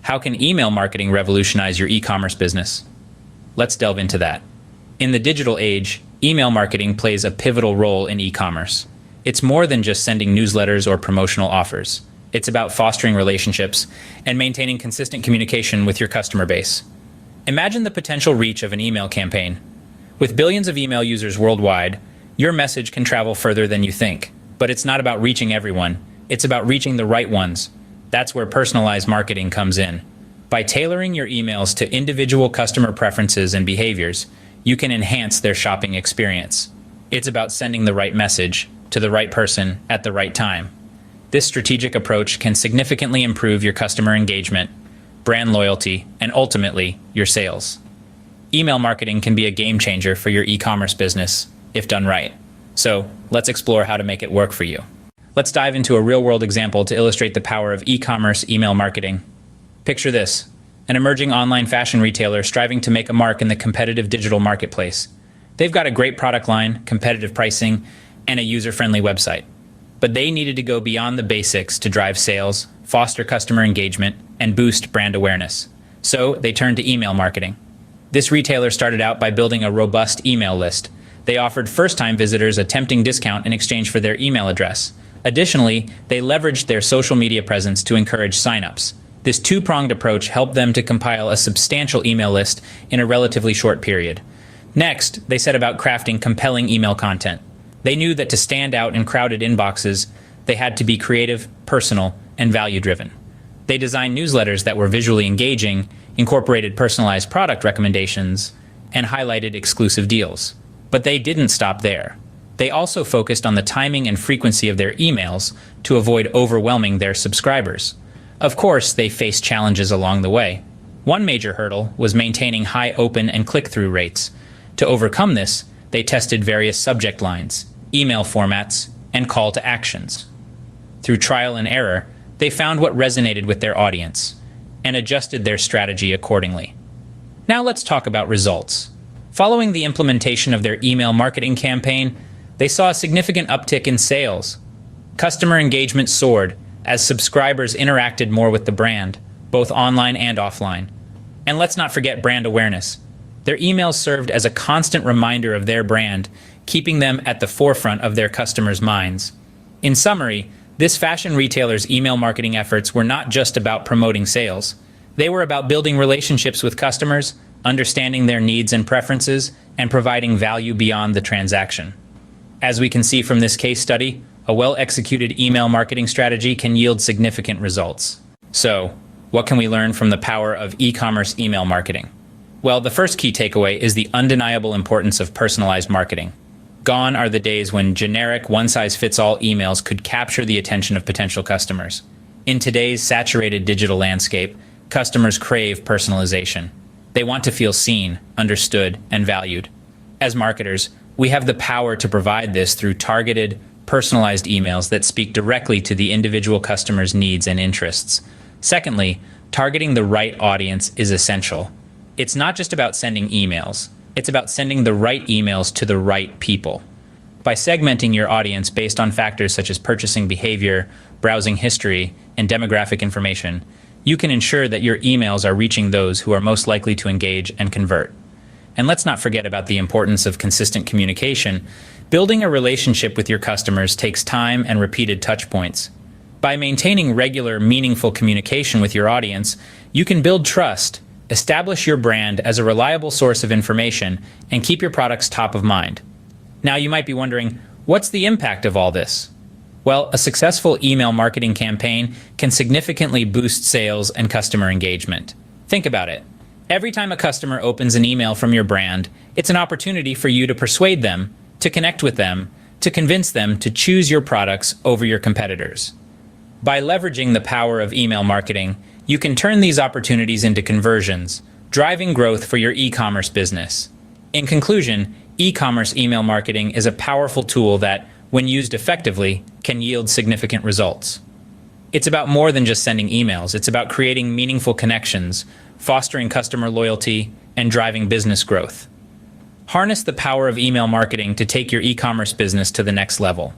How can email marketing revolutionize your e-commerce business? Let's delve into that. In the digital age, email marketing plays a pivotal role in e-commerce. It's more than just sending newsletters or promotional offers. It's about fostering relationships and maintaining consistent communication with your customer base. Imagine the potential reach of an email campaign. With billions of email users worldwide, your message can travel further than you think. But it's not about reaching everyone. It's about reaching the right ones. That's where personalized marketing comes in. By tailoring your emails to individual customer preferences and behaviors, you can enhance their shopping experience. It's about sending the right message to the right person at the right time. This strategic approach can significantly improve your customer engagement, brand loyalty, and ultimately, your sales. Email marketing can be a game changer for your e-commerce business, if done right. So, let's explore how to make it work for you. Let's dive into a real-world example to illustrate the power of e-commerce email marketing. Picture this: an emerging online fashion retailer striving to make a mark in the competitive digital marketplace. They've got a great product line, competitive pricing, and a user-friendly website. But they needed to go beyond the basics to drive sales, foster customer engagement, and boost brand awareness. So they turned to email marketing. This retailer started out by building a robust email list. They offered first-time visitors a tempting discount in exchange for their email address. Additionally, they leveraged their social media presence to encourage signups. This two-pronged approach helped them to compile a substantial email list in a relatively short period. Next, they set about crafting compelling email content. They knew that to stand out in crowded inboxes, they had to be creative, personal, and value-driven. They designed newsletters that were visually engaging, incorporated personalized product recommendations, and highlighted exclusive deals. But they didn't stop there. They also focused on the timing and frequency of their emails to avoid overwhelming their subscribers. Of course, they faced challenges along the way. One major hurdle was maintaining high open and click-through rates. To overcome this, they tested various subject lines, email formats, and call to actions. Through trial and error, they found what resonated with their audience and adjusted their strategy accordingly. Now let's talk about results. Following the implementation of their email marketing campaign, they saw a significant uptick in sales. Customer engagement soared as subscribers interacted more with the brand, both online and offline. And let's not forget brand awareness. Their emails served as a constant reminder of their brand, keeping them at the forefront of their customers' minds. In summary, this fashion retailer's email marketing efforts were not just about promoting sales. They were about building relationships with customers, understanding their needs and preferences, and providing value beyond the transaction. As we can see from this case study, a well-executed email marketing strategy can yield significant results. So, what can we learn from the power of e-commerce email marketing? Well, the first key takeaway is the undeniable importance of personalized marketing. Gone are the days when generic, one-size-fits-all emails could capture the attention of potential customers. In today's saturated digital landscape, customers crave personalization. They want to feel seen, understood, and valued. As marketers, we have the power to provide this through targeted, personalized emails that speak directly to the individual customer's needs and interests. Secondly, targeting the right audience is essential. It's not just about sending emails. It's about sending the right emails to the right people. By segmenting your audience based on factors such as purchasing behavior, browsing history, and demographic information, you can ensure that your emails are reaching those who are most likely to engage and convert. And let's not forget about the importance of consistent communication. Building a relationship with your customers takes time and repeated touch points. By maintaining regular, meaningful communication with your audience, you can build trust, establish your brand as a reliable source of information, and keep your products top of mind. Now you might be wondering, what's the impact of all this? Well, a successful email marketing campaign can significantly boost sales and customer engagement. Think about it. Every time a customer opens an email from your brand, it's an opportunity for you to persuade them, to connect with them, to convince them to choose your products over your competitors. By leveraging the power of email marketing, you can turn these opportunities into conversions, driving growth for your e-commerce business. In conclusion, e-commerce email marketing is a powerful tool that, when used effectively, can yield significant results. It's about more than just sending emails. It's about creating meaningful connections, fostering customer loyalty, and driving business growth. Harness the power of email marketing to take your e-commerce business to the next level.